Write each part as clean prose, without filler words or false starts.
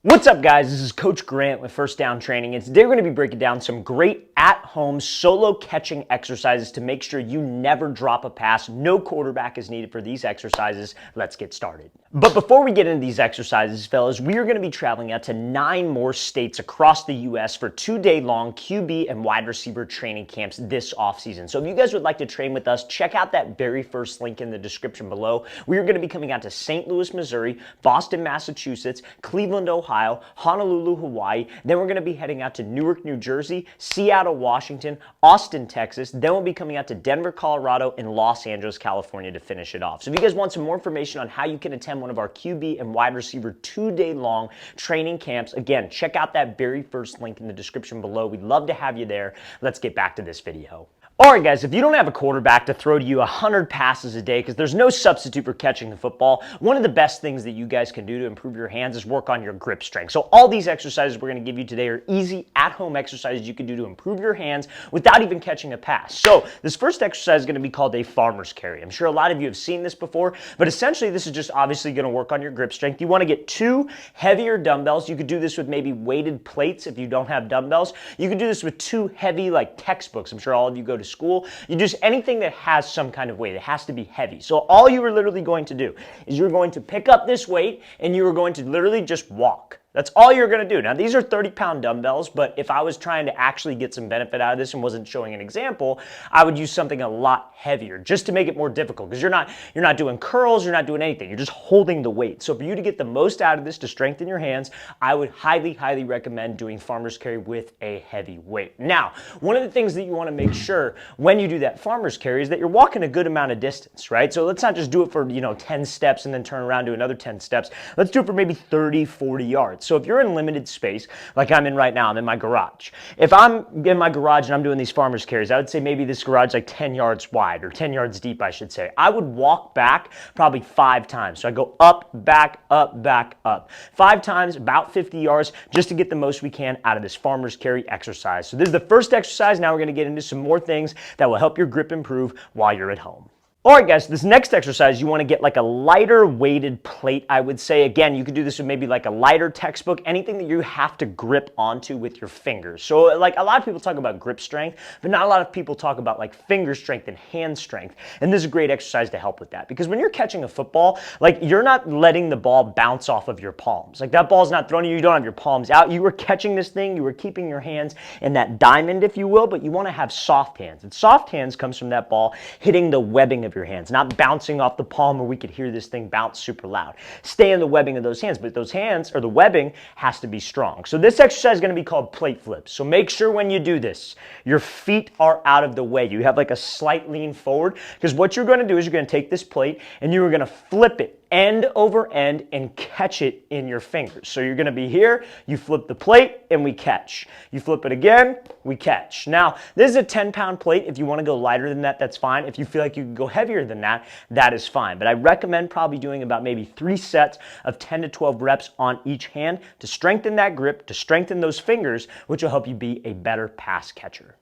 What's up, guys? This is Coach Grant with First Down Training, and today we're going to be breaking down some great at-home solo catching exercises to make sure you never drop a pass. No quarterback is needed for these exercises. Let's get started. But before we get into these exercises, fellas, we are going to be traveling out to 9 more states across the U.S. for 2-day-long QB and wide receiver training camps this offseason. So if you guys would like to train with us, check out that very first link in the description below. We are going to be coming out to St. Louis, Missouri, Boston, Massachusetts, Cleveland, Ohio, Honolulu, Hawaii. Then we're going to be heading out to Newark, New Jersey, Seattle, Washington, Austin, Texas. Then we'll be coming out to Denver, Colorado, and Los Angeles, California to finish it off. So if you guys want some more information on how you can attend one of our QB and wide receiver 2-day-long training camps, again, check out that very first link in the description below. We'd love to have you there. Let's get back to this video. Alright guys, if you don't have a quarterback to throw to you 100 passes a day, because there's no substitute for catching the football, one of the best things that you guys can do to improve your hands is work on your grip strength. So all these exercises we're going to give you today are easy at-home exercises you can do to improve your hands without even catching a pass. So this first exercise is going to be called a farmer's carry. I'm sure a lot of you have seen this before, but essentially this is just obviously going to work on your grip strength. You want to get 2 heavier dumbbells. You could do this with maybe weighted plates if you don't have dumbbells. You could do this with 2 heavy like textbooks. I'm sure all of you go to school. You just anything that has some kind of weight. It has to be heavy. So all you are literally going to do is you're going to pick up this weight and you are going to literally just walk. That's all you're going to do. Now, these are 30-pound dumbbells, but if I was trying to actually get some benefit out of this and wasn't showing an example, I would use something a lot heavier just to make it more difficult because you're not doing curls, you're not doing anything. You're just holding the weight. So for you to get the most out of this to strengthen your hands, I would highly, highly recommend doing farmer's carry with a heavy weight. Now, one of the things that you want to make sure when you do that farmer's carry is that you're walking a good amount of distance, right? So let's not just do it for, 10 steps and then turn around to another 10 steps. Let's do it for maybe 30, 40 yards. So if you're in limited space, like I'm in right now, I'm in my garage. If I'm in my garage and I'm doing these farmer's carries, I would say maybe this garage is like 10 yards wide or 10 yards deep, I should say. I would walk back probably 5 times. So I go up, back, up, back, up. 5 times, about 50 yards, just to get the most we can out of this farmer's carry exercise. So this is the first exercise. Now we're going to get into some more things that will help your grip improve while you're at home. Alright guys, this next exercise, you want to get like a lighter weighted plate, I would say. Again, you could do this with maybe like a lighter textbook, anything that you have to grip onto with your fingers. So like a lot of people talk about grip strength, but not a lot of people talk about like finger strength and hand strength. And this is a great exercise to help with that. Because when you're catching a football, like you're not letting the ball bounce off of your palms. Like that ball's not thrown to you, you don't have your palms out. You were catching this thing, you were keeping your hands in that diamond, if you will, but you want to have soft hands. And soft hands comes from that ball hitting the webbing of your hands, not bouncing off the palm where we could hear this thing bounce super loud. Stay in the webbing of those hands, but those hands or the webbing has to be strong. So this exercise is going to be called plate flips. So make sure when you do this, your feet are out of the way. You have like a slight lean forward because what you're going to do is you're going to take this plate and you're going to flip it end over end and catch it in your fingers. So you're going to be here, you flip the plate and we catch. You flip it again, we catch. Now, this is a 10-pound plate. If you want to go lighter than that, that's fine. If you feel like you can go heavier than that, that is fine. But I recommend probably doing about maybe 3 sets of 10 to 12 reps on each hand to strengthen that grip, to strengthen those fingers, which will help you be a better pass catcher.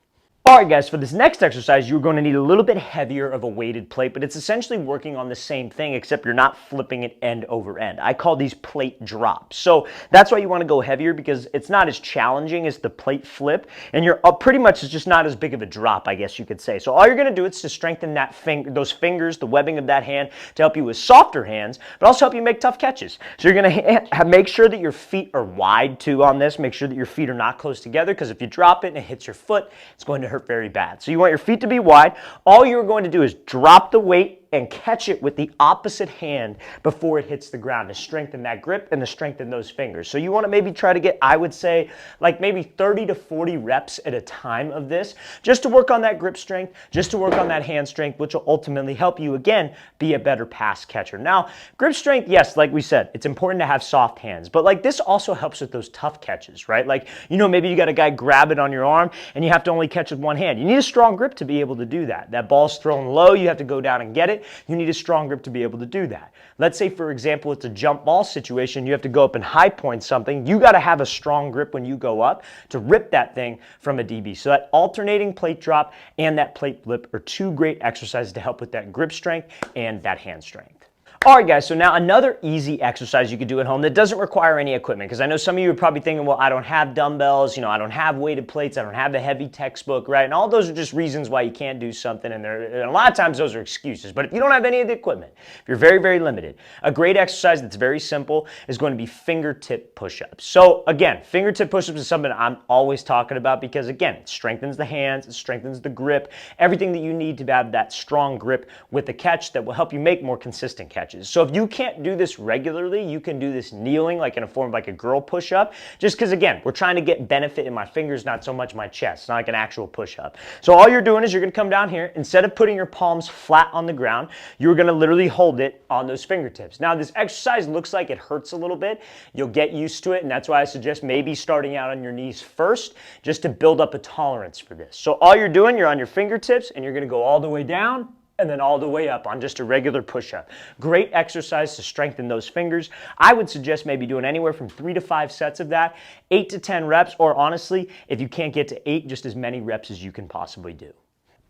Alright guys, for this next exercise, you're going to need a little bit heavier of a weighted plate, but it's essentially working on the same thing, except you're not flipping it end over end. I call these plate drops. So that's why you want to go heavier because it's not as challenging as the plate flip, and you're pretty much it's just not as big of a drop, I guess you could say. So all you're going to do is to strengthen that those fingers, the webbing of that hand, to help you with softer hands, but also help you make tough catches. So you're going to make sure that your feet are wide too on this. Make sure that your feet are not close together because if you drop it and it hits your foot, it's going to hurt very bad. So you want your feet to be wide. All you're going to do is drop the weight and catch it with the opposite hand before it hits the ground to strengthen that grip and to strengthen those fingers. So you want to maybe try to get, I would say, like maybe 30 to 40 reps at a time of this, just to work on that grip strength, just to work on that hand strength, which will ultimately help you, again, be a better pass catcher. Now, grip strength, yes, like we said, it's important to have soft hands, but like this also helps with those tough catches, right? Like, maybe you got a guy grab it on your arm and you have to only catch with one hand. You need a strong grip to be able to do that. That ball's thrown low, you have to go down and get it. You need a strong grip to be able to do that. Let's say, for example, it's a jump ball situation. You have to go up and high point something. You got to have a strong grip when you go up to rip that thing from a DB. So that alternating plate drop and that plate flip are 2 great exercises to help with that grip strength and that hand strength. All right, guys, so now another easy exercise you could do at home that doesn't require any equipment, because I know some of you are probably thinking, well, I don't have dumbbells, I don't have weighted plates, I don't have the heavy textbook, right? And all those are just reasons why you can't do something, and a lot of times those are excuses. But if you don't have any of the equipment, if you're very, very limited, a great exercise that's very simple is going to be fingertip push-ups. So again, fingertip push-ups is something I'm always talking about because, again, it strengthens the hands, it strengthens the grip, everything that you need to have that strong grip with the catch that will help you make more consistent catches. So if you can't do this regularly, you can do this kneeling, like in a form of like a girl push-up, just because, again, we're trying to get benefit in my fingers, not so much my chest. It's not like an actual push-up. So all you're doing is you're going to come down here. Instead of putting your palms flat on the ground, you're going to literally hold it on those fingertips. Now, this exercise looks like it hurts a little bit. You'll get used to it, and that's why I suggest maybe starting out on your knees first, just to build up a tolerance for this. So all you're doing, you're on your fingertips, and you're going to go all the way down, and then all the way up on just a regular push-up. Great exercise to strengthen those fingers. I would suggest maybe doing anywhere from 3 to 5 sets of that, 8 to 10 reps, or honestly, if you can't get to 8, just as many reps as you can possibly do.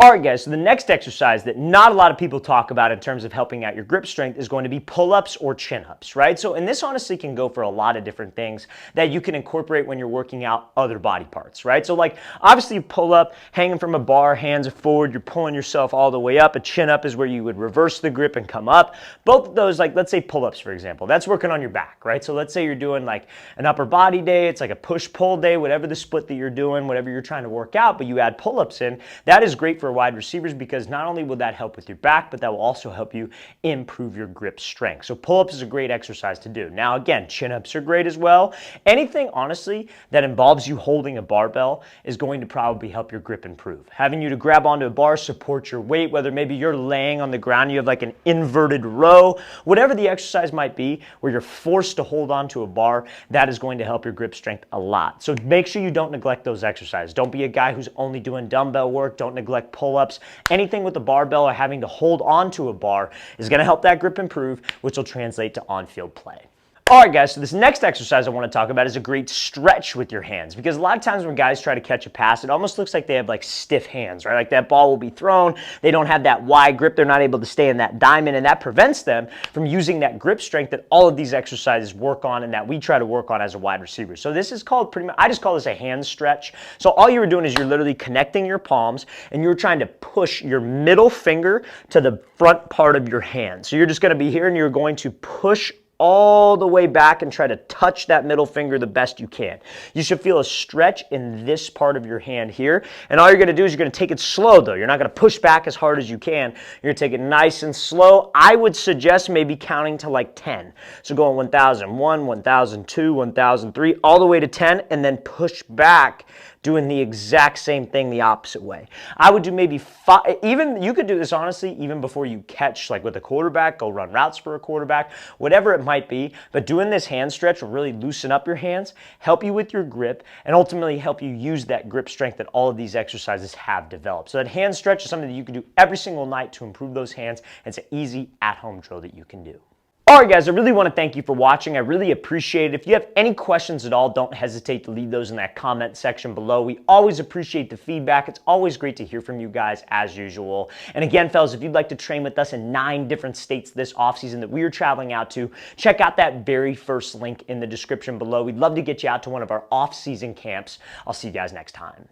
All right, guys, so the next exercise that not a lot of people talk about in terms of helping out your grip strength is going to be pull-ups or chin-ups, right? So, and this honestly can go for a lot of different things that you can incorporate when you're working out other body parts, right? So like, obviously you pull up, hanging from a bar, hands are forward, you're pulling yourself all the way up. A chin-up is where you would reverse the grip and come up. Both of those, like, let's say pull-ups, for example, that's working on your back, right? So let's say you're doing like an upper body day, it's like a push-pull day, whatever the split that you're doing, whatever you're trying to work out, but you add pull-ups in, that is great for wide receivers because not only will that help with your back, but that will also help you improve your grip strength. So pull-ups is a great exercise to do. Now again, chin-ups are great as well. Anything, honestly, that involves you holding a barbell is going to probably help your grip improve. Having you to grab onto a bar, support your weight, whether maybe you're laying on the ground, you have like an inverted row, whatever the exercise might be, where you're forced to hold onto a bar, that is going to help your grip strength a lot. So make sure you don't neglect those exercises. Don't be a guy who's only doing dumbbell work. Don't neglect pull-ups. Anything with a barbell or having to hold onto a bar is going to help that grip improve, which will translate to on-field play. All right, guys, so this next exercise I want to talk about is a great stretch with your hands, because a lot of times when guys try to catch a pass, it almost looks like they have like stiff hands, right? Like that ball will be thrown, they don't have that wide grip, they're not able to stay in that diamond, and that prevents them from using that grip strength that all of these exercises work on and that we try to work on as a wide receiver. So this is called pretty much, I just call this a hand stretch. So all you were doing is you're literally connecting your palms and you're trying to push your middle finger to the front part of your hand. So you're just going to be here and you're going to push all the way back and try to touch that middle finger the best you can. You should feel a stretch in this part of your hand here. And all you're going to do is you're going to take it slow, though. You're not going to push back as hard as you can. You're going to take it nice and slow. I would suggest maybe counting to like 10. So going 1001, 1002, 1003, all the way to 10, and then push back, doing the exact same thing the opposite way. I would do maybe 5, even you could do this honestly even before you catch, like with a quarterback, go run routes for a quarterback, whatever it might be, but doing this hand stretch will really loosen up your hands, help you with your grip, and ultimately help you use that grip strength that all of these exercises have developed. So that hand stretch is something that you can do every single night to improve those hands. It's an easy at-home drill that you can do. All right, guys, I really want to thank you for watching. I really appreciate it. If you have any questions at all, don't hesitate to leave those in that comment section below. We always appreciate the feedback. It's always great to hear from you guys as usual. And again, fellas, if you'd like to train with us in 9 different states this offseason that we are traveling out to, check out that very first link in the description below. We'd love to get you out to one of our off-season camps. I'll see you guys next time.